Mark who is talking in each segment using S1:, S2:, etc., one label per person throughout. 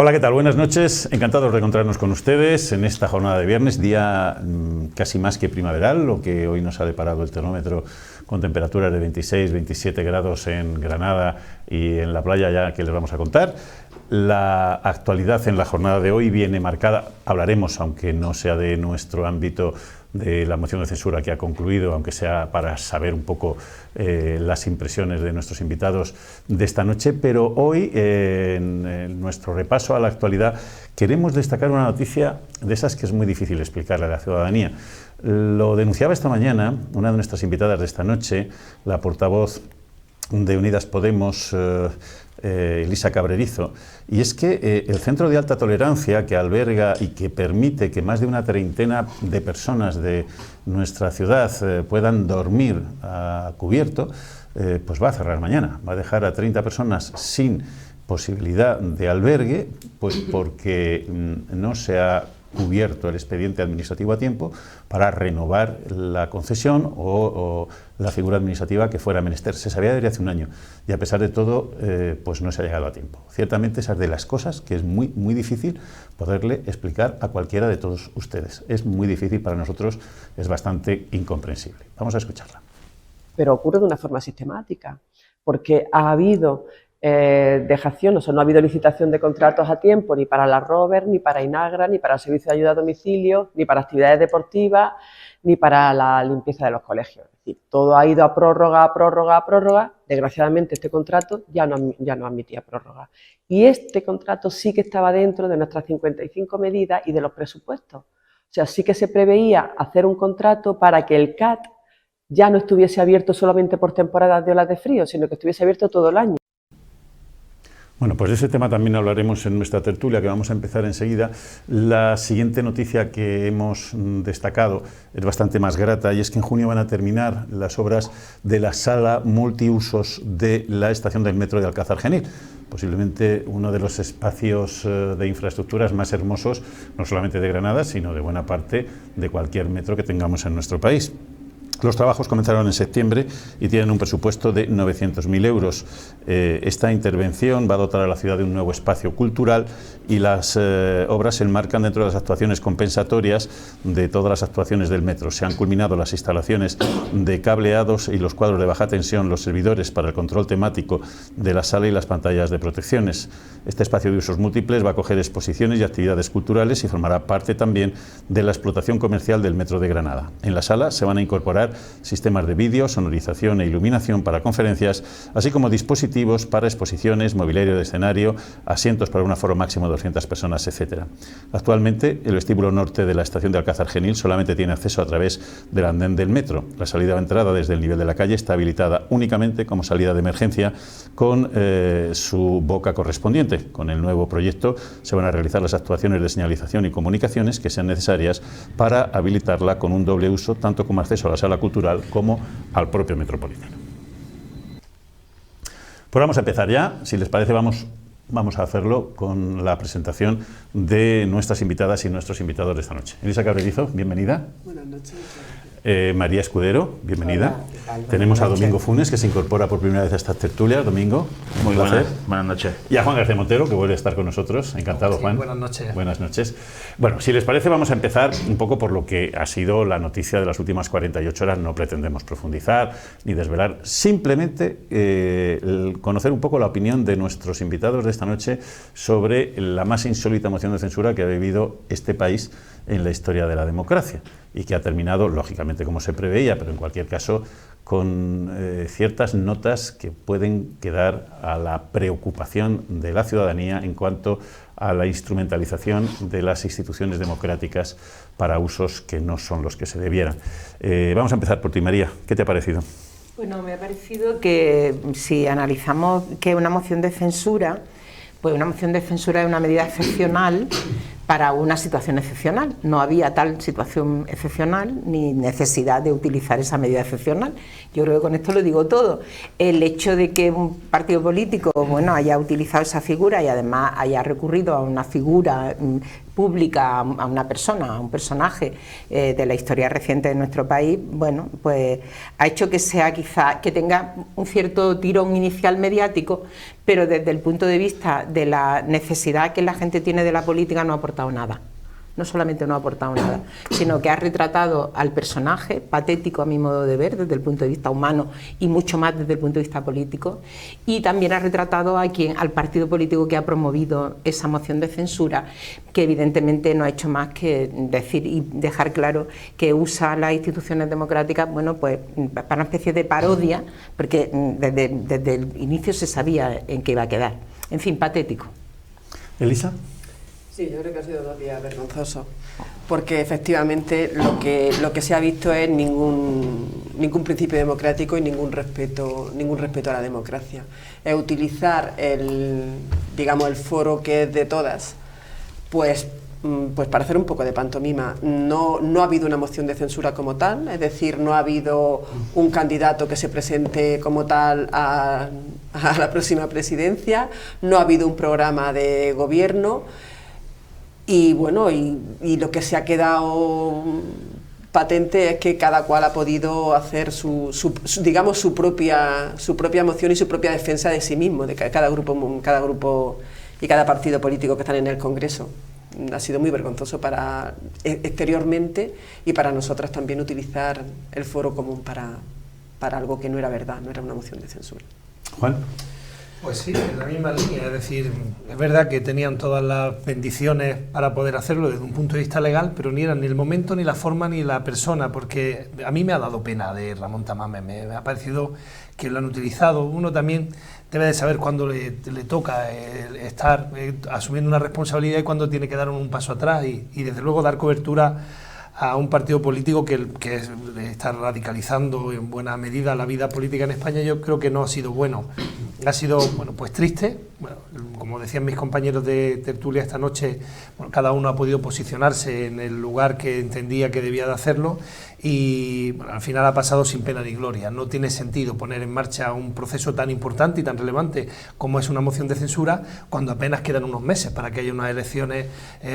S1: Hola, ¿qué tal? Buenas noches. Encantados de encontrarnos con ustedes en esta jornada de viernes, día casi más que primaveral, lo que hoy nos ha deparado el termómetro con temperaturas de 26, 27 grados en Granada y en la playa ya que les vamos a contar. La actualidad en la jornada de hoy viene marcada, hablaremos, aunque no sea de nuestro ámbito, de la moción de censura que ha concluido, aunque sea para saber un poco las impresiones de nuestros invitados de esta noche, pero hoy en nuestro repaso a la actualidad queremos destacar una noticia de esas que es muy difícil explicarle a la ciudadanía. Lo denunciaba esta mañana una de nuestras invitadas de esta noche, la portavoz de Unidas Podemos, Elisa Cabrerizo, y es que el centro de alta tolerancia que alberga y que permite que más de una treintena de personas de nuestra ciudad puedan dormir a cubierto, pues va a cerrar mañana, va a dejar a 30 personas sin posibilidad de albergue, pues porque no se ha cubierto el expediente administrativo a tiempo para renovar la concesión o la figura administrativa que fuera menester. Se sabía desde hace un año y a pesar de todo pues no se ha llegado a tiempo. Ciertamente esa es de las cosas que es muy difícil poderle explicar a cualquiera de todos ustedes. Es muy difícil para nosotros, es bastante incomprensible. Vamos a escucharla.
S2: Pero ocurre de una forma sistemática, porque ha habido dejación, o sea, no ha habido licitación de contratos a tiempo ni para la Rover, ni para Inagra, ni para el servicio de ayuda a domicilio, ni para actividades deportivas, ni para la limpieza de los colegios. Es decir, todo ha ido a prórroga. Desgraciadamente este contrato ya no admitía prórroga. Y este contrato sí que estaba dentro de nuestras 55 medidas y de los presupuestos. O sea, sí que se preveía hacer un contrato para que el CAT ya no estuviese abierto solamente por temporadas de olas de frío, sino que estuviese abierto todo el año.
S1: Bueno, pues de ese tema también hablaremos en nuestra tertulia, que vamos a empezar enseguida. La siguiente noticia que hemos destacado es bastante más grata, y es que en junio van a terminar las obras de la sala multiusos de la estación del metro de Alcázar Genil. Posiblemente uno de los espacios de infraestructuras más hermosos, no solamente de Granada, sino de buena parte de cualquier metro que tengamos en nuestro país. Los trabajos comenzaron en septiembre y tienen un presupuesto de 900.000 euros. Esta intervención va a dotar a la ciudad de un nuevo espacio cultural y las obras se enmarcan dentro de las actuaciones compensatorias de todas las actuaciones del metro. Se han culminado las instalaciones de cableados y los cuadros de baja tensión, los servidores para el control temático de la sala y las pantallas de protecciones. Este espacio de usos múltiples va a acoger exposiciones y actividades culturales y formará parte también de la explotación comercial del metro de Granada. En la sala se van a incorporar sistemas de vídeo, sonorización e iluminación para conferencias, así como dispositivos para exposiciones, mobiliario de escenario, asientos para un aforo máximo de 200 personas, etc. Actualmente, el vestíbulo norte de la estación de Alcázar Genil solamente tiene acceso a través del andén del metro. La salida o entrada desde el nivel de la calle está habilitada únicamente como salida de emergencia con su boca correspondiente. Con el nuevo proyecto se van a realizar las actuaciones de señalización y comunicaciones que sean necesarias para habilitarla con un doble uso, tanto como acceso a la sala cultural como al propio metropolitano. Pues vamos a empezar ya, si les parece vamos a hacerlo con la presentación de nuestras invitadas y nuestros invitados de esta noche. Elisa Cabrerizo, bienvenida.
S3: Buenas noches.
S1: María Escudero, bienvenida.
S3: Hola, ¿qué tal?
S1: Tenemos a Domingo Funes, que se incorpora por primera vez a estas tertulias. Domingo,
S4: muy buenas noches.
S1: Y a Juan García Montero, que vuelve a estar con nosotros. Encantado,
S3: Sí,
S1: Juan.
S3: buenas noches.
S1: Buenas noches. Bueno, si les parece, vamos a empezar un poco por lo que ha sido la noticia de las últimas 48 horas. No pretendemos profundizar ni desvelar, simplemente conocer un poco la opinión de nuestros invitados de esta noche sobre la más insólita moción de censura que ha vivido este país en la historia de la democracia y que ha terminado, lógicamente, como se preveía, pero en cualquier caso con ciertas notas que pueden quedar a la preocupación de la ciudadanía en cuanto a la instrumentalización de las instituciones democráticas para usos que no son los que se debieran. Vamos a empezar por ti, María. ¿Qué te ha parecido?
S5: Bueno, me ha parecido que si analizamos que una moción de censura, pues una moción de censura es una medida excepcional para una situación excepcional. No había tal situación excepcional ni necesidad de utilizar esa medida excepcional. Yo creo que con esto lo digo todo. El hecho de que un partido político, bueno, haya utilizado esa figura y además haya recurrido a una figura pública a una persona, a un personaje de la historia reciente de nuestro país, bueno, pues ha hecho que sea quizá, que tenga un cierto tirón inicial mediático, pero desde el punto de vista de la necesidad que la gente tiene de la política no ha aportado nada. No solamente no ha aportado nada, sino que ha retratado al personaje, patético a mi modo de ver, desde el punto de vista humano y mucho más desde el punto de vista político, y también ha retratado al partido político que ha promovido esa moción de censura, que evidentemente no ha hecho más que decir y dejar claro que usa las instituciones democráticas, bueno, pues para una especie de parodia, porque desde el inicio se sabía en qué iba a quedar. En fin, patético.
S1: Elisa.
S2: Sí, yo creo que ha sido 2 días vergonzosos, porque efectivamente lo que se ha visto es ningún principio democrático y ningún respeto a la democracia. Es utilizar el foro que es de todas, pues para hacer un poco de pantomima. No ha habido una moción de censura como tal, es decir, no ha habido un candidato que se presente como tal a la próxima presidencia, no ha habido un programa de gobierno. Y bueno, y lo que se ha quedado patente es que cada cual ha podido hacer su propia moción y su propia defensa de sí mismo, de cada grupo y cada partido político que están en el Congreso. Ha sido muy vergonzoso exteriormente, y para nosotras también utilizar el foro común para algo que no era verdad, no era una moción de censura.
S1: Juan.
S3: Pues sí, en la misma línea, es decir, es verdad que tenían todas las bendiciones para poder hacerlo desde un punto de vista legal, pero ni era ni el momento, ni la forma, ni la persona, porque a mí me ha dado pena de Ramón Tamames, me ha parecido que lo han utilizado. Uno también debe de saber cuándo le toca estar asumiendo una responsabilidad y cuándo tiene que dar un paso atrás y desde luego dar cobertura a un partido político que está radicalizando en buena medida la vida política en España. Yo creo que no ha sido bueno. Ha sido, bueno, pues triste. Bueno, como decían mis compañeros de tertulia esta noche, bueno, cada uno ha podido posicionarse en el lugar que entendía que debía de hacerlo, y bueno, al final ha pasado sin pena ni gloria. No tiene sentido poner en marcha un proceso tan importante y tan relevante como es una moción de censura cuando apenas quedan unos meses para que haya unas elecciones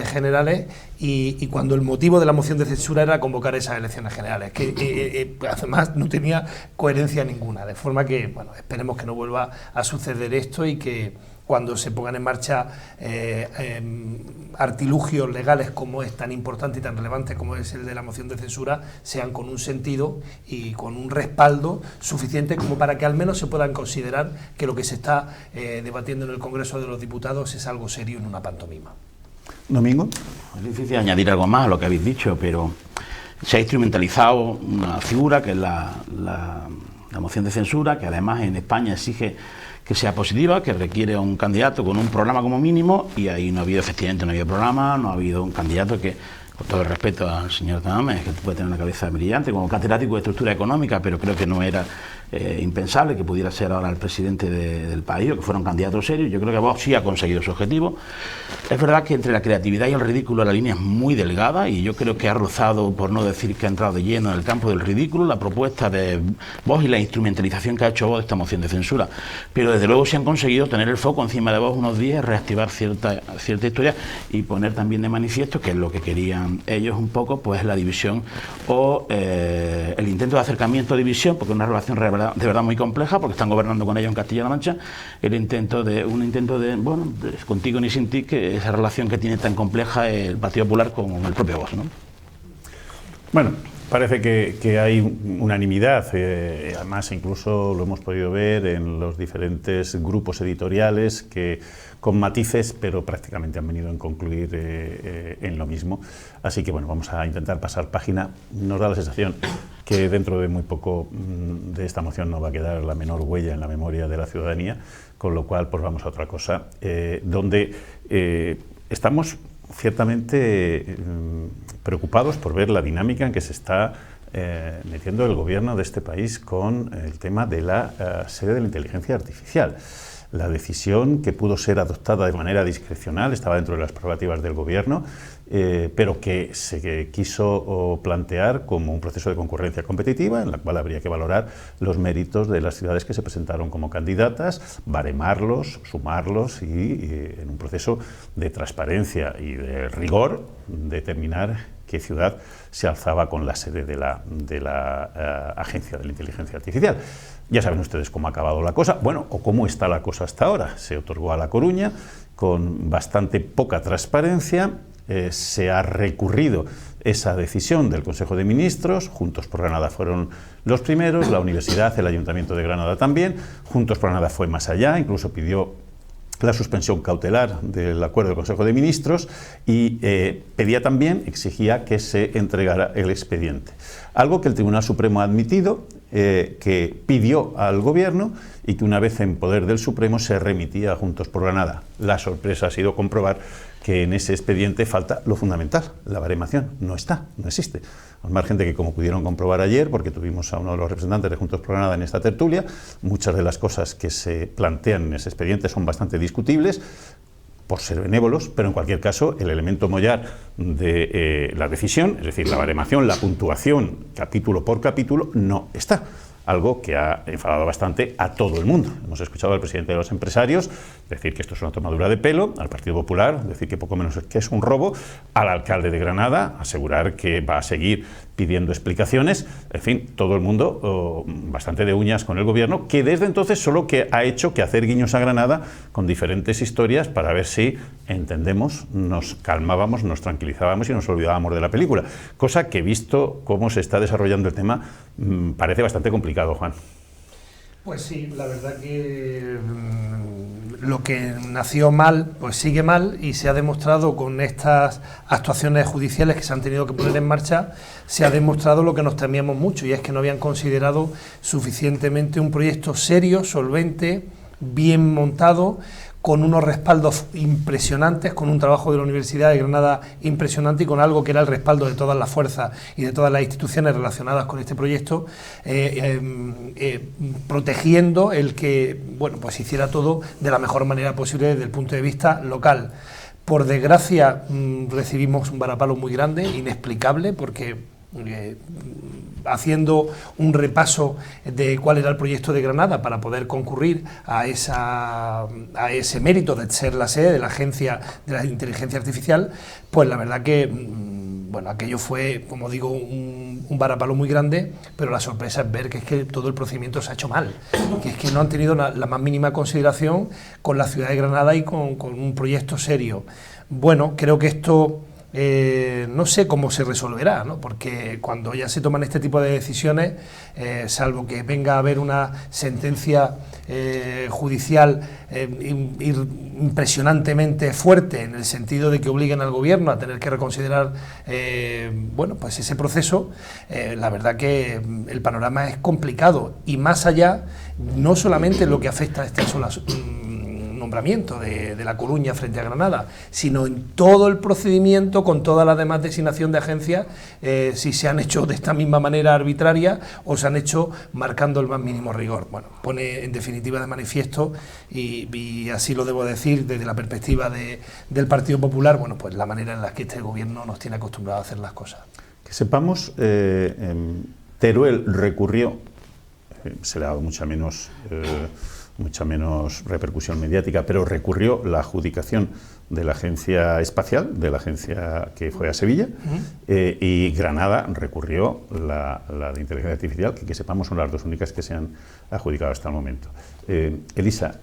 S3: generales, y cuando el motivo de la moción de censura era convocar esas elecciones generales, que además no tenía coherencia ninguna, de forma que, bueno, esperemos que no vuelva a suceder esto y que cuando se pongan en marcha artilugios legales como es tan importante y tan relevante como es el de la moción de censura, sean con un sentido y con un respaldo suficiente como para que al menos se puedan considerar que lo que se está debatiendo en el Congreso de los Diputados es algo serio y no una pantomima.
S1: Domingo.
S4: Es difícil añadir algo más a lo que habéis dicho, pero se ha instrumentalizado una figura que es la moción de censura, que además en España exige que sea positiva, que requiere un candidato con un programa como mínimo, y ahí no ha habido, efectivamente, no ha habido programa, no ha habido un candidato que, con todo el respeto al señor Tamames, que puede tener una cabeza brillante como catedrático de estructura económica, pero creo que no era impensable que pudiera ser ahora el presidente del país, o que fuera un candidato serio. Yo creo que Vox sí ha conseguido su objetivo. Es verdad que entre la creatividad y el ridículo la línea es muy delgada, y yo creo que ha rozado, por no decir que ha entrado de lleno en el campo del ridículo, la propuesta de Vox y la instrumentalización que ha hecho Vox de esta moción de censura. Pero desde luego sí han conseguido tener el foco encima de Vox unos días, reactivar cierta historia y poner también de manifiesto que es lo que querían ellos un poco, pues la división o el intento de acercamiento a división, porque es una relación de verdad muy compleja, porque están gobernando con ellos en Castilla-La Mancha, un intento de, bueno, contigo ni sin ti, que esa relación que tiene tan compleja el Partido Popular con el propio Vox, ¿no?
S1: Bueno, parece que hay unanimidad, además incluso lo hemos podido ver en los diferentes grupos editoriales que con matices, pero prácticamente han venido a concluir en lo mismo. Así que bueno, vamos a intentar pasar página. Nos da la sensación que dentro de muy poco de esta moción no va a quedar la menor huella en la memoria de la ciudadanía, con lo cual pues vamos a otra cosa, donde estamos ciertamente preocupados por ver la dinámica en que se está metiendo el gobierno de este país con el tema de la sede de la inteligencia artificial. La decisión, que pudo ser adoptada de manera discrecional, estaba dentro de las prerrogativas del gobierno, pero que se quiso plantear como un proceso de concurrencia competitiva en la cual habría que valorar los méritos de las ciudades que se presentaron como candidatas, baremarlos, sumarlos y en un proceso de transparencia y de rigor determinar qué ciudad se alzaba con la sede de la Agencia de la Inteligencia Artificial. Ya saben ustedes cómo ha acabado la cosa, bueno, o cómo está la cosa hasta ahora. Se otorgó a La Coruña con bastante poca transparencia, se ha recurrido esa decisión del Consejo de Ministros, Juntos por Granada fueron los primeros, la Universidad, el Ayuntamiento de Granada también, Juntos por Granada fue más allá, incluso pidió la suspensión cautelar del acuerdo del Consejo de Ministros y pedía también, exigía que se entregara el expediente. Algo que el Tribunal Supremo ha admitido, que pidió al Gobierno y que una vez en poder del Supremo se remitía a Juntos por Granada. La sorpresa ha sido comprobar que en ese expediente falta lo fundamental, la baremación. No está, no existe. Al margen de que, como pudieron comprobar ayer, porque tuvimos a uno de los representantes de Juntos por Granada en esta tertulia, muchas de las cosas que se plantean en ese expediente son bastante discutibles, por ser benévolos, pero en cualquier caso el elemento mollar de la decisión, es decir, la baremación, la puntuación capítulo por capítulo, no está. Algo que ha enfadado bastante a todo el mundo. Hemos escuchado al presidente de los empresarios decir que esto es una tomadura de pelo, al Partido Popular decir que poco menos que es un robo, al alcalde de Granada asegurar que va a seguir pidiendo explicaciones, en fin, todo el mundo bastante de uñas con el Gobierno, que desde entonces solo que ha hecho que hacer guiños a Granada con diferentes historias para ver si entendemos, nos calmábamos, nos tranquilizábamos y nos olvidábamos de la película, cosa que, visto cómo se está desarrollando el tema, parece bastante complicado, Juan.
S3: Pues sí, la verdad que lo que nació mal, pues sigue mal, y se ha demostrado con estas actuaciones judiciales que se han tenido que poner en marcha, se ha demostrado lo que nos temíamos mucho, y es que no habían considerado suficientemente un proyecto serio, solvente, bien montado, con unos respaldos impresionantes, con un trabajo de la Universidad de Granada impresionante y con algo que era el respaldo de todas las fuerzas y de todas las instituciones relacionadas con este proyecto, protegiendo el que, bueno, pues hiciera todo de la mejor manera posible desde el punto de vista local. Por desgracia recibimos un varapalo muy grande, inexplicable, porque haciendo un repaso de cuál era el proyecto de Granada para poder concurrir a ese mérito de ser la sede de la Agencia de la Inteligencia Artificial, pues la verdad que, bueno, aquello fue, como digo, un varapalo muy grande, pero la sorpresa es ver que es que todo el procedimiento se ha hecho mal, que es que no han tenido la más mínima consideración con la ciudad de Granada y con un proyecto serio. Bueno, creo que esto no sé cómo se resolverá, ¿no? Porque cuando ya se toman este tipo de decisiones, salvo que venga a haber una sentencia judicial impresionantemente fuerte, en el sentido de que obliguen al Gobierno a tener que reconsiderar bueno, pues ese proceso, la verdad que el panorama es complicado, y más allá, no solamente lo que afecta a este nombramiento de La Coruña frente a Granada, sino en todo el procedimiento, con toda la demás designación de agencias, si se han hecho de esta misma manera arbitraria o se han hecho marcando el más mínimo rigor. Bueno, pone en definitiva de manifiesto, y así lo debo decir desde la perspectiva del Partido Popular, bueno, pues la manera en la que este Gobierno nos tiene acostumbrado a hacer las cosas.
S1: Que sepamos, Teruel recurrió, se le ha dado mucha menos repercusión mediática, pero recurrió la adjudicación de la agencia espacial, de la agencia que fue a Sevilla, y Granada recurrió la de inteligencia artificial, que sepamos son las dos únicas que se han adjudicado hasta el momento. Elisa,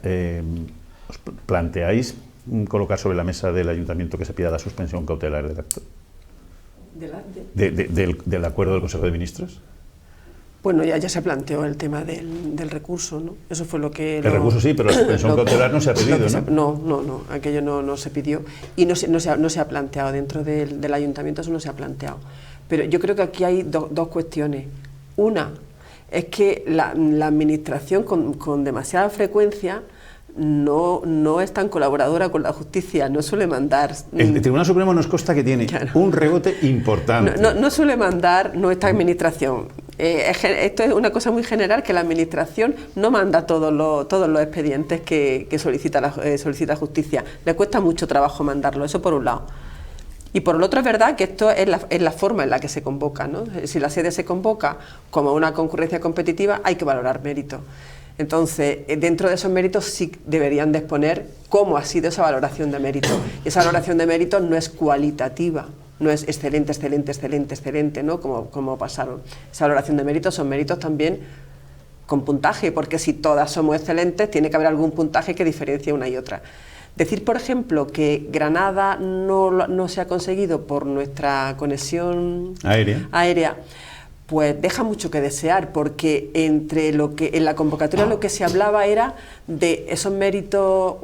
S1: ¿os planteáis colocar sobre la mesa del ayuntamiento que se pida la suspensión cautelar del acto? ¿Del acuerdo del Consejo de Ministros?
S2: Bueno, ya se planteó el tema del recurso, ¿no? Eso fue lo que...
S1: El recurso sí, pero la suspensión cautelar no se ha pedido, ¿no?
S2: No, aquello no se pidió, y no se ha planteado dentro del ayuntamiento, eso no se ha planteado. Pero yo creo que aquí hay dos cuestiones. Una es que la administración con demasiada frecuencia no es tan colaboradora con la justicia, no suele mandar...
S1: El Tribunal Supremo nos consta que tiene un rebote importante.
S2: No suele mandar nuestra administración. Esto es una cosa muy general, que la administración no manda todos los expedientes que solicita justicia. Le cuesta mucho trabajo mandarlo, eso por un lado. Y por lo otro es verdad que esto es la forma en la que se convoca, ¿no? Si la sede se convoca como una concurrencia competitiva, hay que valorar méritos. Entonces, dentro de esos méritos sí deberían de exponer cómo ha sido esa valoración de méritos. Y esa valoración de méritos no es cualitativa, no es excelente, excelente, excelente, excelente, ¿no? Como pasaron. Esa valoración de méritos son méritos también con puntaje, porque si todas somos excelentes, tiene que haber algún puntaje que diferencie una y otra. Decir, por ejemplo, que Granada no se ha conseguido por nuestra conexión aérea, pues deja mucho que desear, porque entre lo que en la convocatoria lo que se hablaba era de esos méritos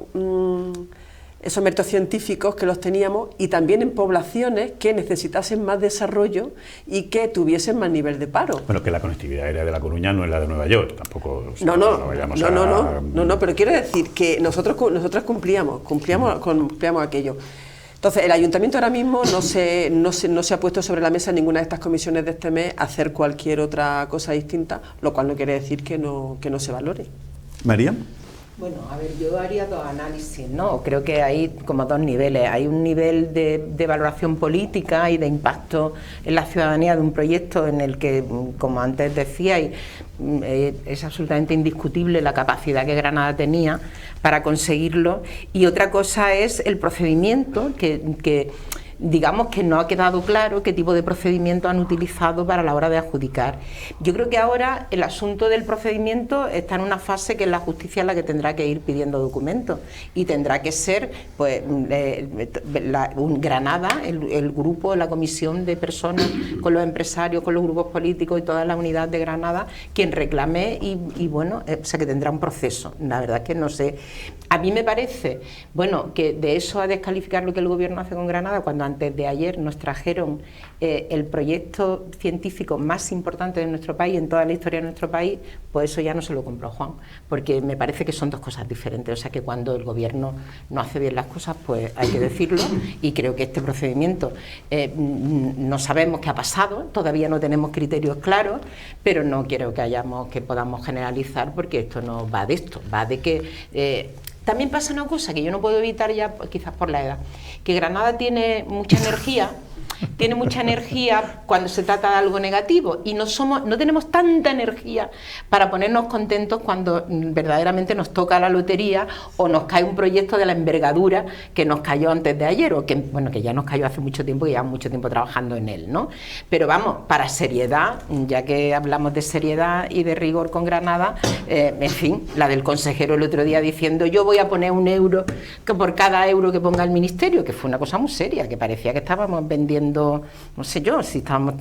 S2: científicos que los teníamos, y también en poblaciones que necesitasen más desarrollo y que tuviesen más nivel de paro.
S1: Bueno, que la conectividad aérea de La Coruña no es la de Nueva York, tampoco. O sea,
S2: No, pero quiero decir que nosotros cumplíamos aquello. Entonces, el ayuntamiento ahora mismo no se ha puesto sobre la mesa en ninguna de estas comisiones de este mes hacer cualquier otra cosa distinta, lo cual no quiere decir que no se valore.
S1: María.
S5: Bueno, a ver, yo haría dos análisis, ¿no? Creo que hay como dos niveles. Hay un nivel de valoración política y de impacto en la ciudadanía de un proyecto en el que, como antes decíais, es absolutamente indiscutible la capacidad que Granada tenía para conseguirlo. Y otra cosa es el procedimiento que digamos que no ha quedado claro qué tipo de procedimiento han utilizado para la hora de adjudicar. Yo creo que ahora el asunto del procedimiento está en una fase que es la justicia la que tendrá que ir pidiendo documentos, y tendrá que ser pues Granada, el grupo, la comisión de personas con los empresarios, con los grupos políticos y toda la unidad de Granada quien reclame y bueno, o sea, que tendrá un proceso. La verdad es que no sé. A mí me parece, bueno, que de eso a descalificar lo que el gobierno hace con Granada, cuando antes de ayer nos trajeron el proyecto científico más importante de nuestro país, en toda la historia de nuestro país, pues eso ya no se lo compró Juan, porque me parece que son dos cosas diferentes. O sea, que cuando el gobierno no hace bien las cosas, pues hay que decirlo, y creo que este procedimiento no sabemos qué ha pasado, todavía no tenemos criterios claros, pero no quiero que podamos generalizar, porque esto no va de esto, va de que también pasa una cosa que yo no puedo evitar ya, quizás por la edad, que Granada tiene mucha energía cuando se trata de algo negativo, y no tenemos tanta energía para ponernos contentos cuando verdaderamente nos toca la lotería o nos cae un proyecto de la envergadura que nos cayó antes de ayer, o que ya nos cayó hace mucho tiempo y llevamos mucho tiempo trabajando en él, ¿no? Pero vamos, para seriedad, ya que hablamos de seriedad y de rigor con Granada, en fin, la del consejero el otro día diciendo yo voy a poner €1 que por cada euro que ponga el ministerio, que fue una cosa muy seria, que parecía que estábamos vendiendo, no sé yo, si estábamos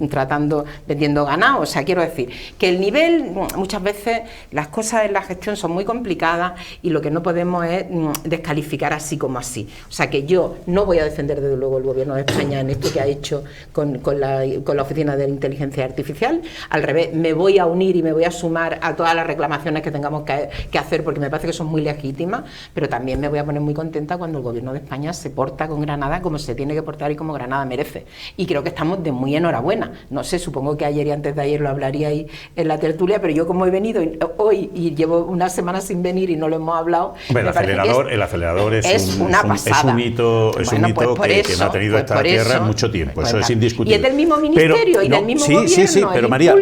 S5: vendiendo ganado. O sea, quiero decir que el nivel, muchas veces las cosas en la gestión son muy complicadas y lo que no podemos es descalificar así como así. O sea, que yo no voy a defender desde luego el gobierno de España en esto que ha hecho con la Oficina de Inteligencia Artificial. Al revés, me voy a unir y me voy a sumar a todas las reclamaciones que tengamos que hacer, porque me parece que son muy legítimas, pero también me voy a poner muy contenta cuando el gobierno de España se porta con Granada como se tiene que portar y como Granada merece. Y creo que estamos de muy enhorabuena. No sé, supongo que ayer y antes de ayer lo hablaríais en la tertulia, pero yo como he venido hoy y llevo una semana sin venir y no lo hemos hablado.
S1: Bueno, el acelerador es
S2: una pasada.
S1: Es un hito que no ha tenido esta tierra en mucho tiempo. Eso es indiscutible.
S5: Y es del mismo ministerio y del mismo gobierno.
S1: Sí,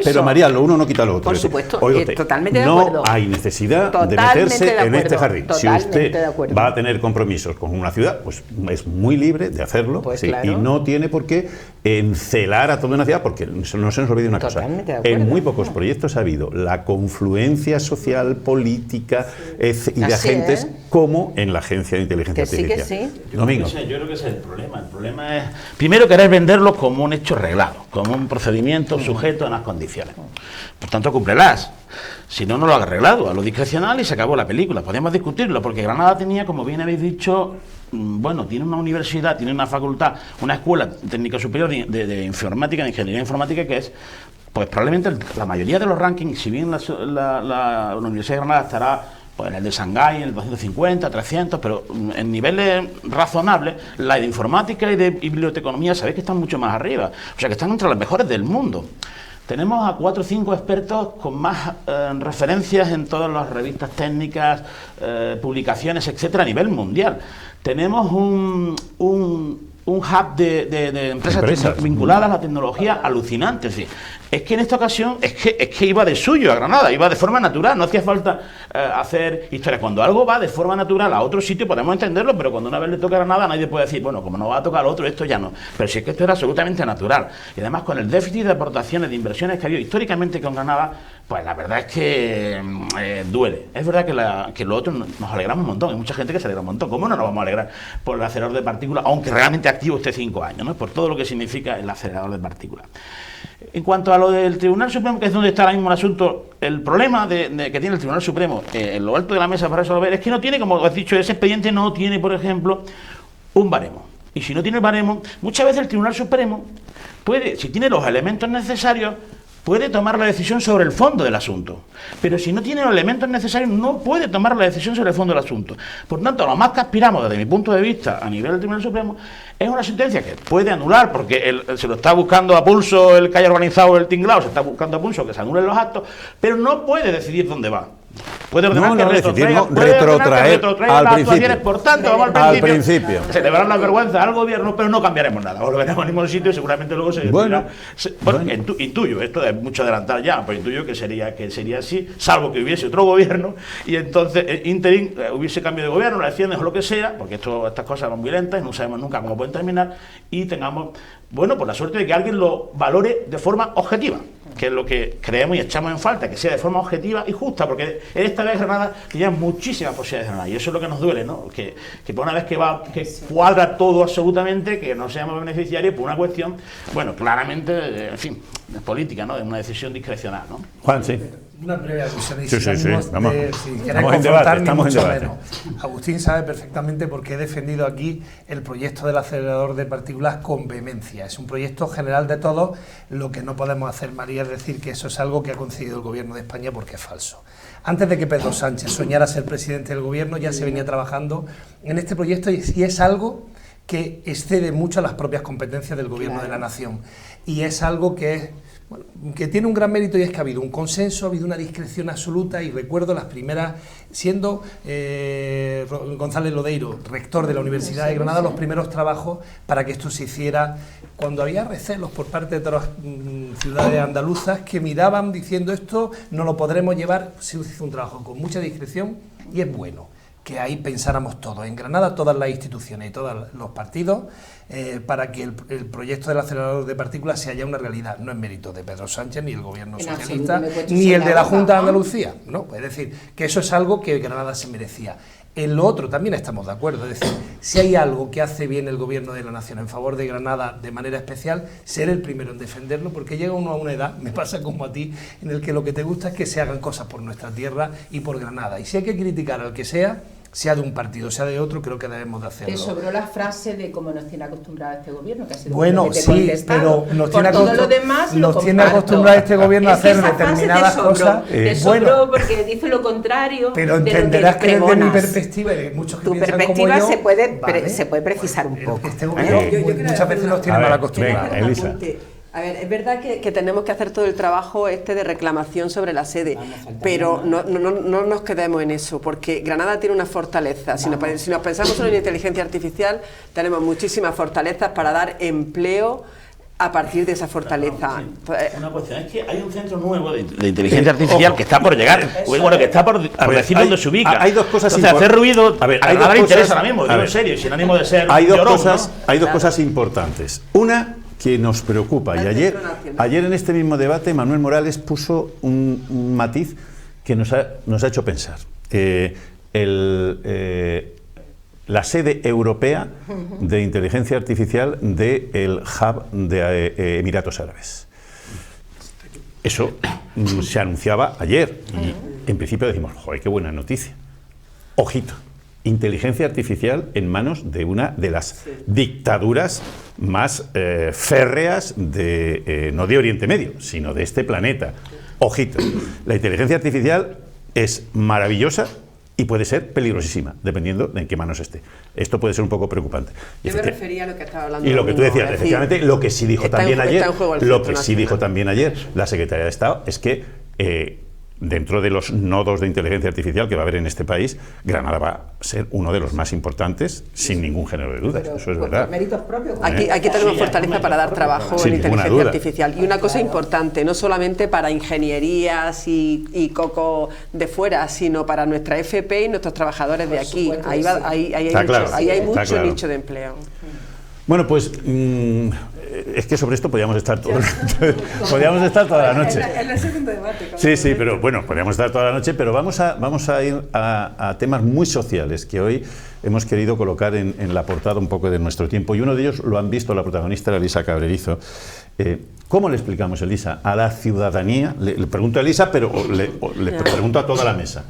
S1: pero María, lo uno no quita lo otro.
S5: Por supuesto,
S2: totalmente de acuerdo.
S1: No hay necesidad de meterse en este jardín. Si usted va a tener compromisos con una ciudad, pues es muy libre de hacerlo,
S2: pues
S1: sí,
S2: claro.
S1: Y no tiene por qué encelar a toda una ciudad, porque no se nos olvide una cosa. En muy pocos proyectos ha habido la confluencia social, política y de agentes como en la Agencia de Inteligencia Artificial.
S5: Sí.
S1: Domingo.
S4: Yo creo que ese es el problema. El problema es, primero, querer venderlo como un hecho reglado, como un procedimiento sujeto a unas condiciones. Por tanto, cúmplelas. Si no, no lo ha arreglado, a lo discrecional y se acabó la película. Podemos discutirlo, porque Granada tenía, como bien habéis dicho, bueno, tiene una universidad, tiene una facultad, una escuela técnica superior de informática, de ingeniería informática, que es, pues probablemente la mayoría de los rankings, si bien la Universidad de Granada estará pues en el de Shanghái, en el 250, 300, pero en niveles razonables, la de informática y de biblioteconomía, sabéis que están mucho más arriba, o sea que están entre las mejores del mundo. Tenemos a 4 o 5 expertos con más referencias en todas las revistas técnicas, publicaciones, etcétera, a nivel mundial. Tenemos un un hub de empresas vinculadas a la tecnología alucinante. Es que en esta ocasión es que iba de suyo a Granada, iba de forma natural, no hacía falta hacer historia. Cuando algo va de forma natural a otro sitio podemos entenderlo, pero cuando una vez le toca a Granada nadie puede decir, bueno, como no va a tocar al otro, esto ya no. Pero si es que esto era absolutamente natural. Y además con el déficit de aportaciones, de inversiones que ha habido históricamente con Granada, pues la verdad es que duele. Es verdad que lo otro nos alegramos un montón, hay mucha gente que se alegra un montón. ¿Cómo no nos vamos a alegrar por el acelerador de partículas, aunque realmente activo esté 5 años, ¿no? Por todo lo que significa el acelerador de partículas? En cuanto a lo del Tribunal Supremo, que es donde está ahora mismo el asunto, el problema que tiene el Tribunal Supremo en lo alto de la mesa para resolver es que no tiene, como has dicho, ese expediente no tiene, por ejemplo, un baremo. Y si no tiene el baremo, muchas veces el Tribunal Supremo puede, si tiene los elementos necesarios, puede tomar la decisión sobre el fondo del asunto. Pero si no tiene los elementos necesarios, no puede tomar la decisión sobre el fondo del asunto. Por tanto, lo más que aspiramos, desde mi punto de vista, a nivel del Tribunal Supremo, es una sentencia que puede anular, porque se lo está buscando a pulso el que haya organizado el tinglao, se está buscando a pulso que se anulen los actos, pero no puede decidir dónde va. Puede ordenar que retrotraer las actuaciones, por tanto, vamos al principio. Celebrar la vergüenza al gobierno, pero no cambiaremos nada. Volveremos al mismo sitio y seguramente luego se decidirá. Intuyo, esto es mucho adelantar ya, pero intuyo que sería así, salvo que hubiese otro gobierno y entonces interim hubiese cambio de gobierno, elecciones o lo que sea, porque estas cosas son violentas y no sabemos nunca cómo pueden terminar, y tengamos, bueno, pues la suerte de que alguien lo valore de forma objetiva, que es lo que creemos y echamos en falta, que sea de forma objetiva y justa, porque en esta vez Granada tenía muchísimas posibilidades de ganar, y eso es lo que nos duele, ¿no? Que por una vez que cuadra todo absolutamente, que no seamos beneficiarios por una cuestión, bueno, claramente, en fin, política, ¿no? De una decisión discrecional, ¿no?
S1: Juan, sí.
S3: Una breve alusión.
S1: Sí, vamos.
S3: Estamos en debate. Agustín sabe perfectamente por qué he defendido aquí el proyecto del acelerador de partículas con vehemencia. Es un proyecto general de todos. Lo que no podemos hacer, María, es decir que eso es algo que ha concedido el Gobierno de España, porque es falso. Antes de que Pedro Sánchez soñara ser presidente del Gobierno, ya se venía trabajando en este proyecto, y es algo que excede mucho a las propias competencias del Gobierno de la Nación. Y es algo que tiene un gran mérito, y es que ha habido un consenso, ha habido una discreción absoluta, y recuerdo las primeras, siendo González Lodeiro, rector de la Universidad de Granada, los primeros trabajos para que esto se hiciera, cuando había recelos por parte de todas las ciudades andaluzas que miraban diciendo esto no lo podremos llevar. Se hizo un trabajo con mucha discreción, y es bueno que ahí pensáramos todos, en Granada todas las instituciones y todos los partidos, para que el proyecto del acelerador de partículas sea ya una realidad. No es mérito de Pedro Sánchez, ni el Gobierno socialista, ni el de la Junta de Andalucía, ¿no? Es decir, que eso es algo que Granada se merecía. En lo otro también estamos de acuerdo, es decir, si hay algo que hace bien el Gobierno de la Nación en favor de Granada de manera especial, ser el primero en defenderlo, porque llega uno a una edad, me pasa como a ti, en el que lo que te gusta es que se hagan cosas por nuestra tierra y por Granada. Y si hay que criticar al que sea de un partido, sea de otro, creo que debemos de hacerlo.
S5: Te sobró la frase de cómo nos tiene acostumbrado este gobierno, que ha sido
S3: bueno, sí, pero nos tiene acostumbrado este gobierno a hacer determinadas cosas.
S5: Te sobró porque dice lo contrario.
S3: Pero entenderás que desde mi perspectiva, y de muchos que piensan como yo,
S5: se puede precisar un poco.
S3: Este gobierno muchas veces nos tiene mal acostumbrados.
S1: Elisa.
S2: A ver, es verdad que tenemos que hacer todo el trabajo de reclamación sobre la sede, pero no nos quedemos en eso, porque Granada tiene una fortaleza. Si nos pensamos en la inteligencia artificial, tenemos muchísimas fortalezas para dar empleo a partir de esa fortaleza.
S4: Una cuestión es que hay un centro nuevo de inteligencia artificial que está por llegar, bueno, que está por decir dónde se ubica.
S1: Hay dos cosas
S4: importantes. Hacer ruido,
S1: a
S4: nada le interesa ahora mismo, digo en serio, sin ánimo de ser
S1: hay dos cosas importantes. Una que nos preocupa, y ayer en este mismo debate Manuel Morales puso un matiz que nos ha hecho pensar. La sede europea de inteligencia artificial del hub de Emiratos Árabes. Eso se anunciaba ayer, y en principio decimos, joder, qué buena noticia. Ojito, inteligencia artificial en manos de una de las dictaduras más férreas no de Oriente Medio, sino de este planeta. Ojito, la inteligencia artificial es maravillosa y puede ser peligrosísima, dependiendo de en qué manos esté. Esto puede ser un poco preocupante.
S2: Yo me refería a lo que estaba hablando.
S1: Y lo que tú decías, efectivamente, lo que sí dijo también ayer, la Secretaría de Estado, es que dentro de los nodos de inteligencia artificial que va a haber en este país, Granada va a ser uno de los más importantes, sin ningún género de dudas. Eso es verdad.
S5: Méritos propios.
S2: Aquí tenemos fortaleza para dar trabajo en inteligencia artificial. Y una cosa importante, no solamente para ingenierías y coco de fuera, sino para nuestra FP y nuestros trabajadores de aquí. Ahí hay mucho nicho de empleo.
S1: Bueno, pues es que sobre esto podríamos estar toda la noche.
S5: Es el segundo debate.
S1: Sí, pero bueno, podríamos estar toda la noche, pero vamos a ir a temas muy sociales que hoy hemos querido colocar en la portada un poco de nuestro tiempo, y uno de ellos lo han visto la protagonista, Elisa Cabrerizo. ¿Cómo le explicamos, Elisa, a la ciudadanía? Le pregunto a Elisa, pero le pregunto a toda la mesa.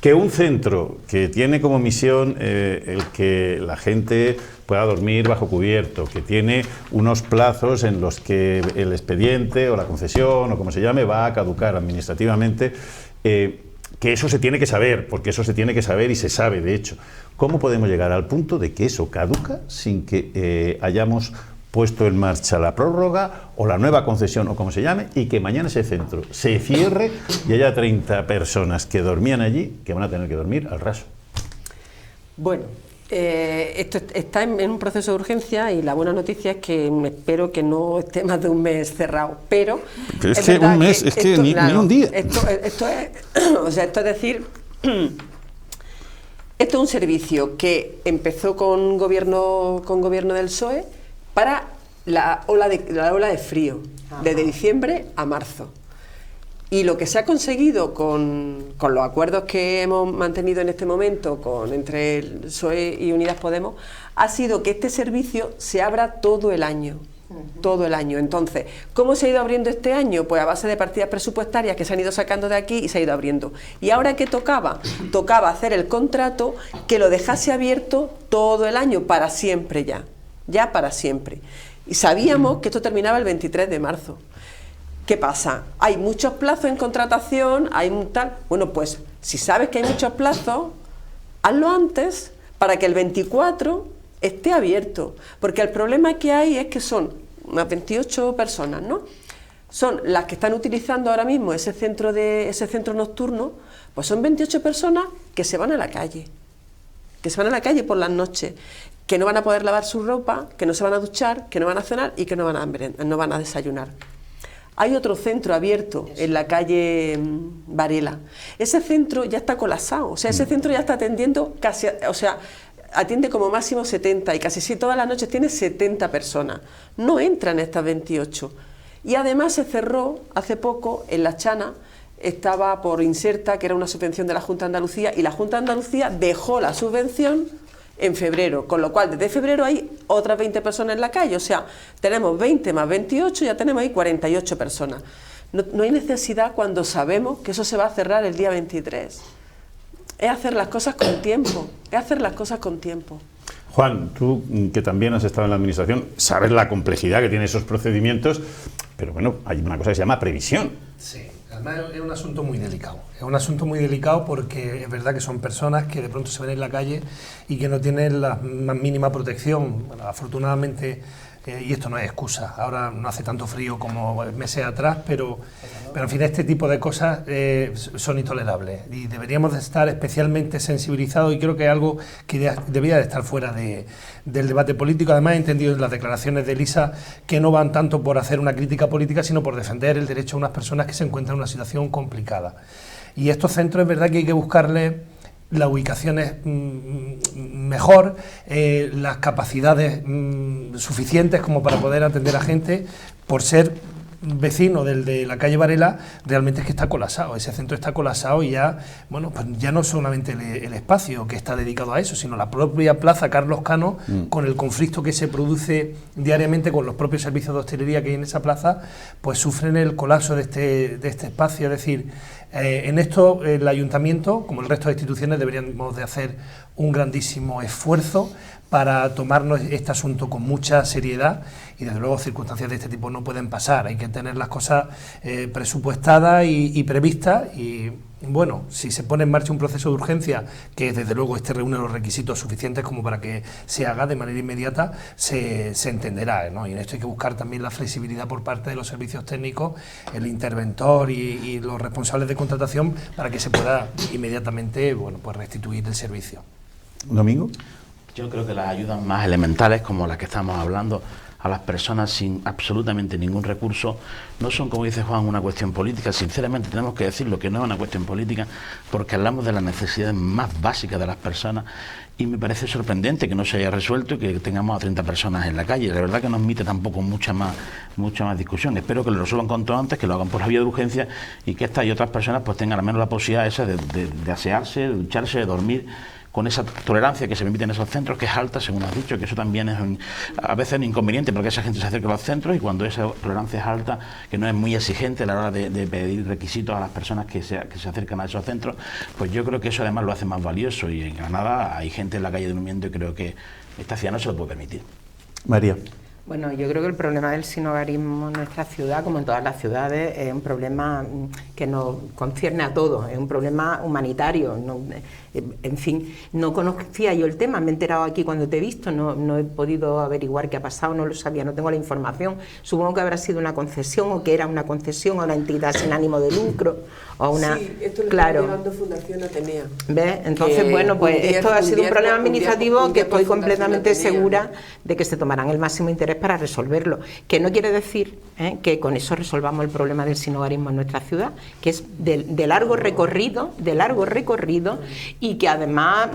S1: Que un centro que tiene como misión el que la gente pueda dormir bajo cubierto, que tiene unos plazos en los que el expediente o la concesión o como se llame va a caducar administrativamente, que eso se tiene que saber, porque eso se tiene que saber y se sabe de hecho. ¿Cómo podemos llegar al punto de que eso caduca sin que hayamos puesto en marcha la prórroga o la nueva concesión o como se llame, y que mañana ese centro se cierre y haya 30 personas que dormían allí que van a tener que dormir al raso?
S2: Bueno, esto está en un proceso de urgencia, y la buena noticia es que espero que no esté más de un mes cerrado, pero
S1: es que un mes, es que ni un día.
S2: Esto es decir, esto es un servicio que empezó con gobierno del PSOE para la ola de frío, desde diciembre a marzo. Y lo que se ha conseguido con los acuerdos que hemos mantenido en este momento entre el PSOE y Unidas Podemos, ha sido que este servicio se abra todo el año. Todo el año. Entonces, ¿cómo se ha ido abriendo este año? Pues a base de partidas presupuestarias que se han ido sacando de aquí y se ha ido abriendo. ¿Y ahora qué tocaba? Tocaba hacer el contrato que lo dejase abierto todo el año, para siempre ya para siempre. Y sabíamos que esto terminaba el 23 de marzo. ¿Qué pasa? Hay muchos plazos en contratación, hay un tal... Bueno, pues si sabes que hay muchos plazos, hazlo antes para que el 24 esté abierto. Porque el problema que hay es que son unas 28 personas, ¿no? Son las que están utilizando ahora mismo ese centro nocturno, pues son 28 personas que se van a la calle. Que se van a la calle por las noches, que no van a poder lavar su ropa, que no se van a duchar, que no van a cenar y que no van a desayunar. Hay otro centro abierto en la calle Varela. Ese centro ya está colapsado, o sea, ese centro ya está atendiendo casi, o sea, atiende como máximo 70 y casi todas las noches tiene 70 personas. No entran estas 28. Y además se cerró hace poco en La Chana, estaba por Inserta, que era una subvención de la Junta de Andalucía, y la Junta de Andalucía dejó la subvención en febrero, con lo cual desde febrero hay otras 20 personas en la calle, o sea, tenemos 20 más 28, ya tenemos ahí 48 personas. No hay necesidad cuando sabemos que eso se va a cerrar el día 23. Es hacer las cosas con tiempo,
S1: Juan, tú que también has estado en la administración, sabes la complejidad que tienen esos procedimientos, pero bueno, hay una cosa que se llama previsión.
S3: Sí. Además es un asunto muy delicado, porque es verdad que son personas que de pronto se ven en la calle y que no tienen la más mínima protección. Bueno, afortunadamente, y esto no es excusa, ahora no hace tanto frío como meses atrás, pero en fin, este tipo de cosas son intolerables y deberíamos de estar especialmente sensibilizados, y creo que es algo que debería de estar fuera del debate político. Además he entendido en las declaraciones de Elisa que no van tanto por hacer una crítica política, sino por defender el derecho a unas personas que se encuentran en una situación complicada. Y estos centros es verdad que hay que buscarle las ubicaciones mejor, las capacidades suficientes como para poder atender a gente. Por ser vecino del de la calle Varela, realmente es que está colapsado, ese centro está colapsado, y ya, bueno, pues ya no solamente el espacio que está dedicado a eso, sino la propia Plaza Carlos Cano, con el conflicto que se produce diariamente con los propios servicios de hostelería que hay en esa plaza, pues sufren el colapso de este espacio. Es decir, en esto el ayuntamiento, como el resto de instituciones, deberíamos de hacer un grandísimo esfuerzo para tomarnos este asunto con mucha seriedad, y desde luego circunstancias de este tipo no pueden pasar, hay que tener las cosas presupuestadas y previstas, y bueno, si se pone en marcha un proceso de urgencia que desde luego reúne los requisitos suficientes como para que se haga de manera inmediata, se entenderá, ¿no? Y en esto hay que buscar también la flexibilidad por parte de los servicios técnicos, el interventor y los responsables de contratación para que se pueda inmediatamente, bueno, pues restituir el servicio.
S1: Domingo.
S4: Yo creo que las ayudas más elementales, como las que estamos hablando, a las personas sin absolutamente ningún recurso, no son, como dice Juan, una cuestión política. Sinceramente tenemos que decirlo, que no es una cuestión política, porque hablamos de las necesidades más básicas de las personas, y me parece sorprendente que no se haya resuelto y que tengamos a 30 personas en la calle. La verdad que no admite tampoco mucha más discusión. Espero que lo resuelvan cuanto antes, que lo hagan por la vía de urgencia, y que estas y otras personas pues tengan al menos la posibilidad esa de asearse, de ducharse, de dormir, con esa tolerancia que se permite en esos centros, que es alta, según has dicho, que eso también es a veces un inconveniente, porque esa gente se acerca a los centros, y cuando esa tolerancia es alta, que no es muy exigente a la hora de pedir requisitos a las personas que se acercan a esos centros, pues yo creo que eso además lo hace más valioso. Y en Granada hay gente en la calle durmiendo, y creo que esta ciudad no se lo puede permitir.
S1: María.
S5: Bueno, yo creo que el problema del sinhogarismo en nuestra ciudad, como en todas las ciudades, es un problema que nos concierne a todos, es un problema humanitario. En fin, no conocía yo el tema, me he enterado aquí cuando te he visto, no he podido averiguar qué ha pasado, no lo sabía, no tengo la información. Supongo que habrá sido una concesión, o que era una concesión a una entidad sin ánimo de lucro, o a una...
S2: Sí, esto lo
S5: claro.
S2: está llevando Fundación Atenea.
S5: ¿Ves? Entonces, bueno, pues esto ha sido un problema administrativo que estoy completamente segura de que se tomarán el máximo interés para resolverlo. Que no quiere decir que con eso resolvamos el problema del sinhogarismo en nuestra ciudad, que es de largo recorrido, y que además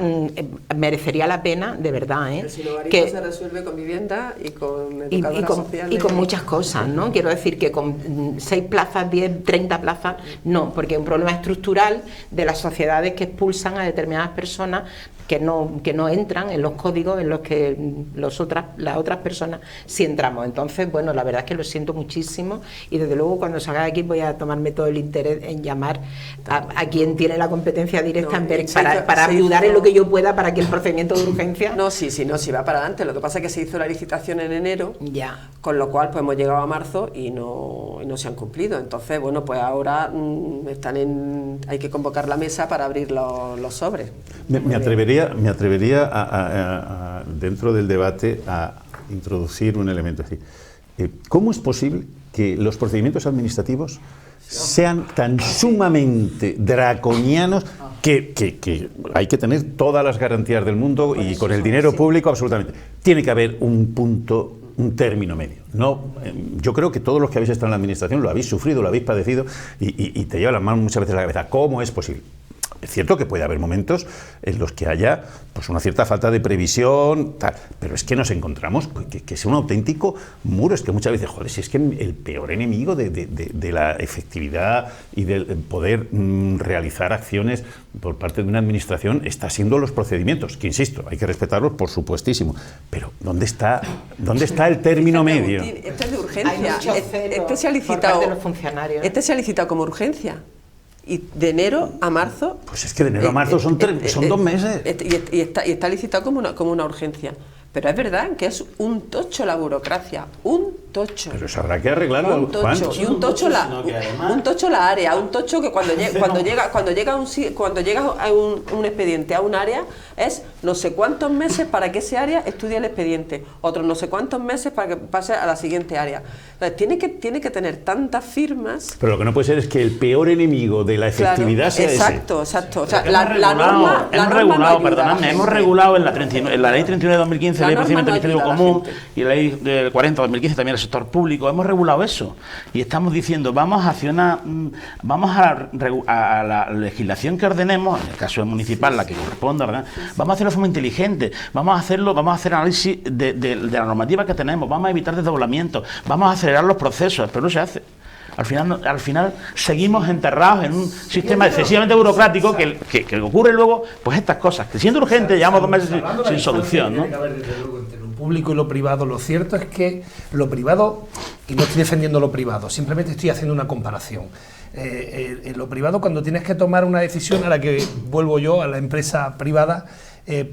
S5: merecería la pena, de verdad.
S2: El sinhogarismo se resuelve con vivienda y con educadoras sociales.
S5: Y con muchas cosas, ¿no? Quiero decir que con 6 plazas, 10, 30 plazas, no, porque es un problema estructural de las sociedades que expulsan a determinadas personas que no entran en los códigos en los que las otras personas sí entramos. Entonces, bueno, la verdad es que lo siento muchísimo, y desde luego cuando salga de aquí voy a tomarme todo el interés en llamar a quien tiene la competencia directa para ayudar en lo que yo pueda para que el procedimiento de urgencia...
S2: Sí va para adelante. Lo que pasa es que se hizo la licitación en enero,
S5: ya,
S2: con lo cual pues hemos llegado a marzo y no se han cumplido. Entonces, bueno, pues ahora hay que convocar la mesa para abrir los sobres.
S1: Me atrevería a, dentro del debate, a introducir un elemento así. ¿Cómo es posible que los procedimientos administrativos sean tan sumamente draconianos que hay que tener todas las garantías del mundo y con el dinero público absolutamente? Tiene que haber un término medio. No, yo creo que todos los que habéis estado en la administración lo habéis sufrido, lo habéis padecido, y te lleva las manos muchas veces a la cabeza. ¿Cómo es posible? Es cierto que puede haber momentos en los que haya pues una cierta falta de previsión, tal, pero es que nos encontramos que es un auténtico muro. Es que muchas veces, joder, si es que el peor enemigo de la efectividad y del poder realizar acciones por parte de una administración está siendo los procedimientos, que insisto, hay que respetarlos, por supuestísimo, pero ¿dónde está el término medio?
S2: Este es de urgencia.
S5: Este se ha licitado por parte de los funcionarios.
S2: Este se ha licitado como urgencia. Y de enero a marzo...
S1: Pues es que de enero a marzo son 2 meses.
S2: Y está licitado como una urgencia. Pero es verdad que es un tocho la burocracia, un tocho.
S1: Pero eso habrá que arreglarlo,
S2: un tocho,
S1: Juan.
S2: y un tocho la área, un tocho que cuando llega a un expediente a un área es no sé cuántos meses para que ese área estudie el expediente, otros no sé cuántos meses para que pase a la siguiente área. Entonces, tiene que tener tantas firmas.
S1: Pero lo que no puede ser es que el peor enemigo de la efectividad sea
S2: exacto.
S1: ese.
S2: O sea, la norma
S4: hemos regulado en la ley 39 de 2015 la ley de procedimiento administrativo común y la ley del 40 de 2015 también el sector público, hemos regulado eso y estamos diciendo vamos a la legislación que ordenemos, en el caso municipal la que corresponda, ¿verdad? Vamos a hacerlo de forma inteligente, vamos a hacer análisis de la normativa que tenemos, vamos a evitar desdoblamientos, vamos a acelerar los procesos, pero no se hace. Al final seguimos enterrados en un sistema excesivamente burocrático que ocurre luego, pues estas cosas, que siendo urgente llevamos 2 meses sin solución, ¿no?
S3: Tiene que haber, desde luego, entre lo público y lo privado. Lo cierto es que lo privado, y no estoy defendiendo lo privado, simplemente estoy haciendo una comparación. En lo privado, cuando tienes que tomar una decisión, a la que vuelvo yo, a la empresa privada,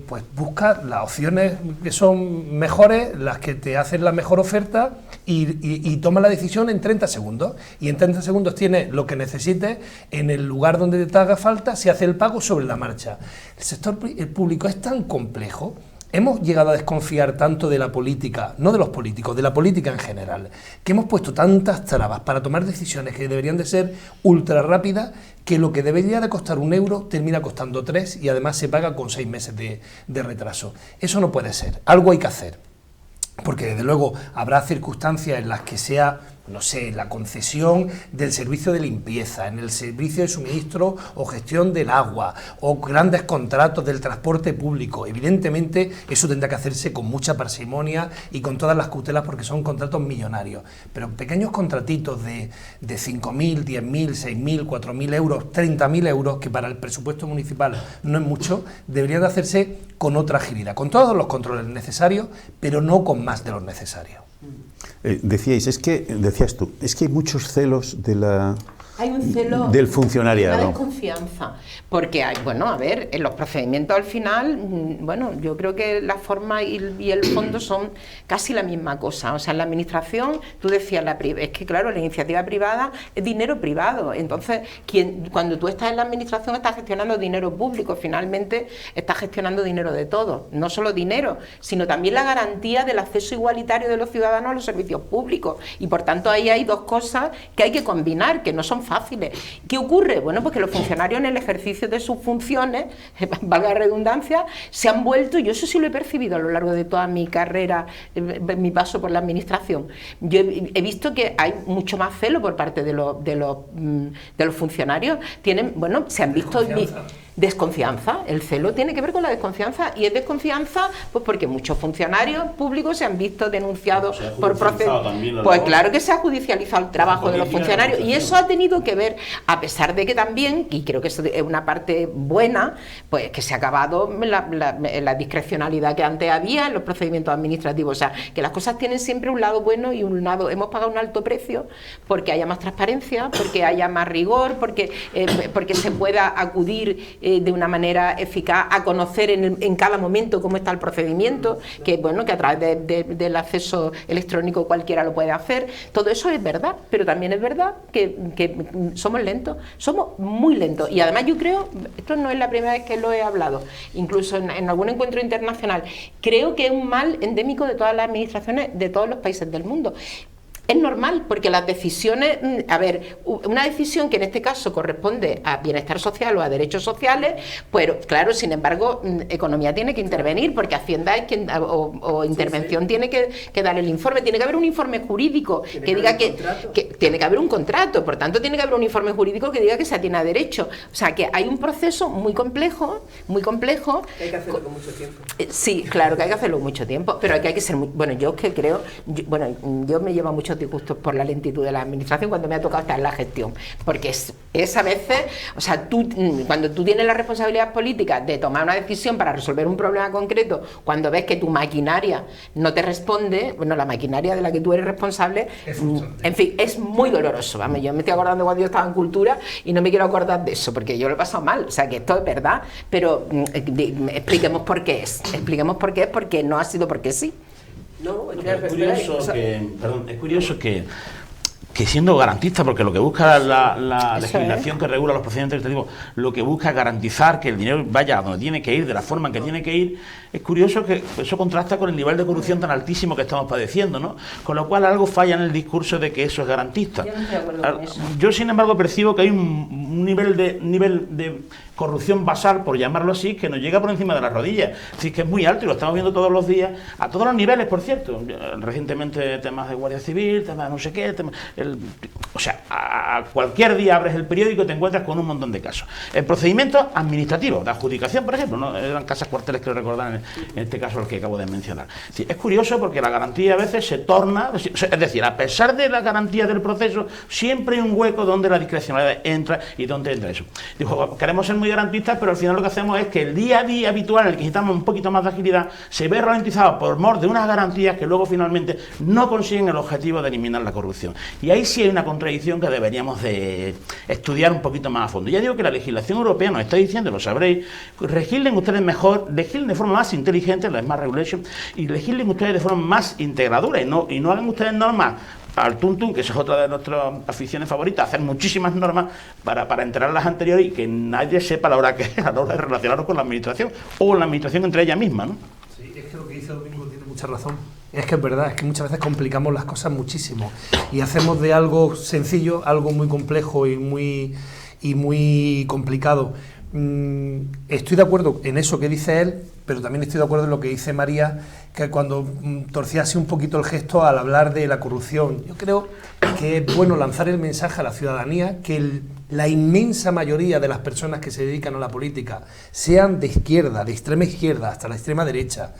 S3: pues busca las opciones que son mejores, las que te hacen la mejor oferta y toma la decisión en 30 segundos. Y en 30 segundos tienes lo que necesites en el lugar donde te haga falta, se hace el pago sobre la marcha. El sector público es tan complejo. Hemos llegado a desconfiar tanto de la política, no de los políticos, de la política en general, que hemos puesto tantas trabas para tomar decisiones que deberían de ser ultra rápidas, que lo que debería de costar 1 euro termina costando 3 y además se paga con 6 meses de retraso. Eso no puede ser, algo hay que hacer, porque desde luego habrá circunstancias en las que sea, no sé, la concesión del servicio de limpieza, en el servicio de suministro o gestión del agua, o grandes contratos del transporte público. Evidentemente, eso tendrá que hacerse con mucha parsimonia y con todas las cautelas porque son contratos millonarios. Pero pequeños contratitos de 5.000, 10.000, 6.000, 4.000 euros, 30.000 euros, que para el presupuesto municipal no es mucho, deberían de hacerse con otra agilidad, con todos los controles necesarios, pero no con más de los necesarios.
S1: Decías tú, es que hay muchos celos de la...
S5: Hay un celo,
S1: del funcionariado.
S5: Una desconfianza, porque hay, bueno, a ver, en los procedimientos al final, bueno, yo creo que la forma y el fondo son casi la misma cosa. O sea, en la administración, tú decías, es que claro, la iniciativa privada es dinero privado. Entonces, cuando tú estás en la administración estás gestionando dinero público, finalmente estás gestionando dinero de todos. No solo dinero, sino también la garantía del acceso igualitario de los ciudadanos a los servicios públicos. Y por tanto ahí hay dos cosas que hay que combinar, que no son fáciles. ¿Qué ocurre? Bueno, pues que los funcionarios en el ejercicio de sus funciones, valga la redundancia, se han vuelto, yo eso sí lo he percibido a lo largo de toda mi carrera, mi paso por la administración. Yo he visto que hay mucho más celo por parte de los funcionarios. Tienen, bueno, se han visto... Desconfianza, el celo tiene que ver con la desconfianza y es desconfianza pues porque muchos funcionarios públicos se han visto denunciados por procesos. Pues claro que se ha judicializado el trabajo de los funcionarios y eso ha tenido que ver, a pesar de que también, y creo que eso es una parte buena, pues que se ha acabado la discrecionalidad que antes había en los procedimientos administrativos. O sea, que las cosas tienen siempre un lado bueno y un lado, hemos pagado un alto precio porque haya más transparencia, porque haya más rigor, porque se pueda acudir de una manera eficaz a conocer en cada momento cómo está el procedimiento, que bueno, que a través del acceso electrónico cualquiera lo puede hacer. Todo eso es verdad, pero también es verdad que somos lentos, somos muy lentos. Y además yo creo, esto no es la primera vez que lo he hablado, incluso en algún encuentro internacional, creo que es un mal endémico de todas las administraciones de todos los países del mundo. Es normal, porque las decisiones, a ver, una decisión que en este caso corresponde a bienestar social o a derechos sociales, pues claro, sin embargo, economía tiene que intervenir, porque Hacienda es quien, o intervención tiene que dar el informe, tiene que haber un informe jurídico que diga que tiene que haber un contrato, por tanto tiene que haber un informe jurídico que diga que se atiene a derecho. O sea, que hay un proceso muy complejo.
S2: Que hay que hacerlo con mucho tiempo.
S5: Sí, claro que hay que hacerlo con mucho tiempo, pero que hay que ser muy, bueno, yo es que creo, yo me llevo mucho disgustos por la lentitud de la administración cuando me ha tocado estar en la gestión, porque es a veces, o sea, cuando tú tienes la responsabilidad política de tomar una decisión para resolver un problema concreto, cuando ves que tu maquinaria no te responde, bueno, la maquinaria de la que tú eres responsable, en fin, es muy doloroso. Vamos, yo me estoy acordando cuando yo estaba en Cultura y no me quiero acordar de eso, porque yo lo he pasado mal, o sea, que esto es verdad, pero expliquemos por qué es, porque no ha sido porque sí.
S4: No, es curioso que siendo garantista, porque lo que busca la legislación que regula los procedimientos administrativos, lo que busca es garantizar que el dinero vaya a donde tiene que ir, de la forma en que tiene que ir, es curioso que eso contrasta con el nivel de corrupción tan altísimo que estamos padeciendo, ¿no? Con lo cual algo falla en el discurso de que eso es garantista.
S5: Yo no estoy de acuerdo con eso.
S4: Yo, sin embargo, percibo que hay un nivel de corrupción basal, por llamarlo así, que nos llega por encima de las rodillas. Es decir, que es muy alto y lo estamos viendo todos los días, a todos los niveles, por cierto. Recientemente temas de Guardia Civil, temas de no sé qué, o sea, a cualquier día abres el periódico y te encuentras con un montón de casos. El procedimiento administrativo, de adjudicación, por ejemplo, ¿no? Eran casas cuarteles, creo recordar, en este caso el que acabo de mencionar. Es curioso porque la garantía a veces se torna, es decir, a pesar de la garantía del proceso, siempre hay un hueco donde la discrecionalidad entra y donde entra eso. Digo, queremos ser muy garantistas, pero al final lo que hacemos es que el día a día habitual, en el que necesitamos un poquito más de agilidad, se ve ralentizado por mor de unas garantías que luego finalmente no consiguen el objetivo de eliminar la corrupción. Y ahí ahí sí hay una contradicción que deberíamos de estudiar un poquito más a fondo. Ya digo que la legislación europea nos está diciendo, lo sabréis, legislen ustedes mejor, legislen de forma más inteligente, la Smart Regulation, y legislen ustedes de forma más integradora, y no hagan ustedes normas al tuntún, que esa es otra de nuestras aficiones favoritas, hacer muchísimas normas para enterar las anteriores y que nadie sepa a la hora de relacionarnos con la administración o la administración entre ella misma, ¿no?
S3: Sí, es que lo que dice Domingo tiene mucha razón. Es que es verdad, es que muchas veces complicamos las cosas muchísimo y hacemos de algo sencillo algo muy complejo y muy complicado. Estoy de acuerdo en eso que dice él, pero también estoy de acuerdo en lo que dice María, que cuando torcía así un poquito el gesto al hablar de la corrupción. Yo creo que es bueno lanzar el mensaje a la ciudadanía que la inmensa mayoría de las personas que se dedican a la política, sean de izquierda, de extrema izquierda hasta la extrema derecha,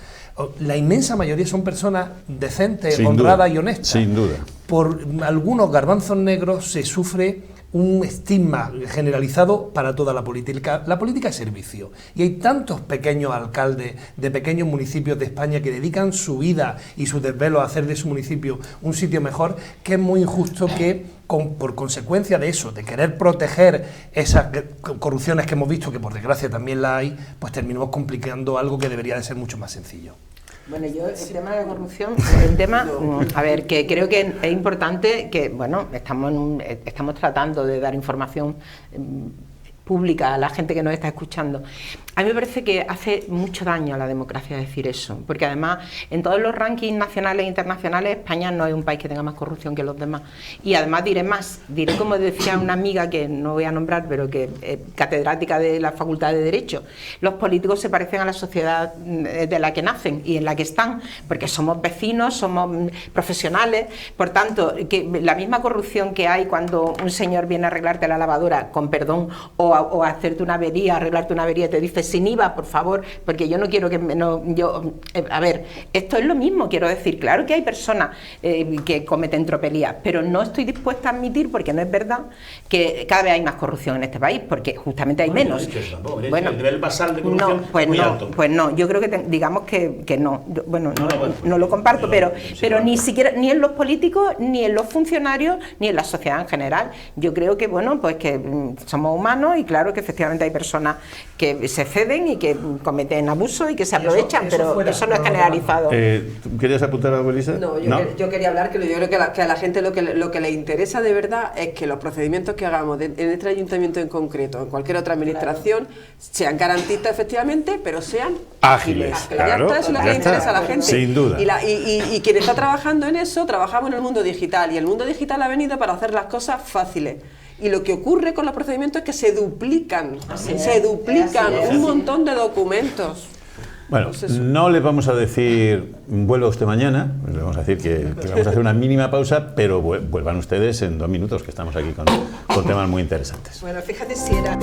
S3: la inmensa mayoría son personas decentes, honradas y honestas.
S1: Sin duda.
S3: Por algunos garbanzos negros se sufre un estigma generalizado para toda la política. La política es servicio. Y hay tantos pequeños alcaldes de pequeños municipios de España que dedican su vida y su desvelo a hacer de su municipio un sitio mejor, que es muy injusto que, por consecuencia de eso, de querer proteger esas corrupciones que hemos visto, que por desgracia también la hay, pues terminamos complicando algo que debería de ser mucho más sencillo.
S5: Bueno, yo el tema de la corrupción es un tema, a ver, que creo que es importante que, bueno, estamos tratando de dar información pública a la gente que nos está escuchando. A mí me parece que hace mucho daño a la democracia decir eso, porque además en todos los rankings nacionales e internacionales España no es un país que tenga más corrupción que los demás. Y además diré como decía una amiga que no voy a nombrar, pero que es catedrática de la Facultad de Derecho, los políticos se parecen a la sociedad de la que nacen y en la que están, porque somos vecinos, somos profesionales, por tanto, que la misma corrupción que hay cuando un señor viene a arreglarte la lavadora, con perdón, o a hacerte una avería, arreglarte una avería, te dice sin IVA, por favor, porque yo no quiero que... a ver, esto es lo mismo, quiero decir, claro que hay personas que cometen tropelías, pero no estoy dispuesta a admitir, porque no es verdad, que cada vez hay más corrupción en este país, porque justamente hay menos.
S4: Bueno, el nivel basal de corrupción es muy alto.
S5: Pues no, yo creo que digamos que no. Bueno, no lo comparto, pero ni siquiera, ni en los políticos, ni en los funcionarios, ni en la sociedad en general. Yo creo que, bueno, pues que somos humanos y claro que efectivamente hay personas que se ceden y que cometen abusos y que se aprovechan, pero eso no es generalizado.
S1: ¿Querías apuntar algo, Elisa?
S2: No, yo quería hablar que yo creo que a la gente lo que le interesa de verdad es que los procedimientos que hagamos en este ayuntamiento en concreto, en cualquier otra administración, sean garantistas efectivamente, pero sean ágiles.
S1: Claro,
S2: ya está, eso es lo que le interesa a la gente.
S1: Sin duda.
S2: Y quien está trabajando en eso, trabajamos en el mundo digital, y el mundo digital ha venido para hacer las cosas fáciles. Y lo que ocurre con los procedimientos es que se duplican un montón de documentos.
S1: Bueno, no les vamos a decir vuelva usted mañana, les vamos a decir que vamos a hacer una mínima pausa, pero vuelvan ustedes en 2 minutos, que estamos aquí con temas muy interesantes.
S5: Bueno, fíjate si era...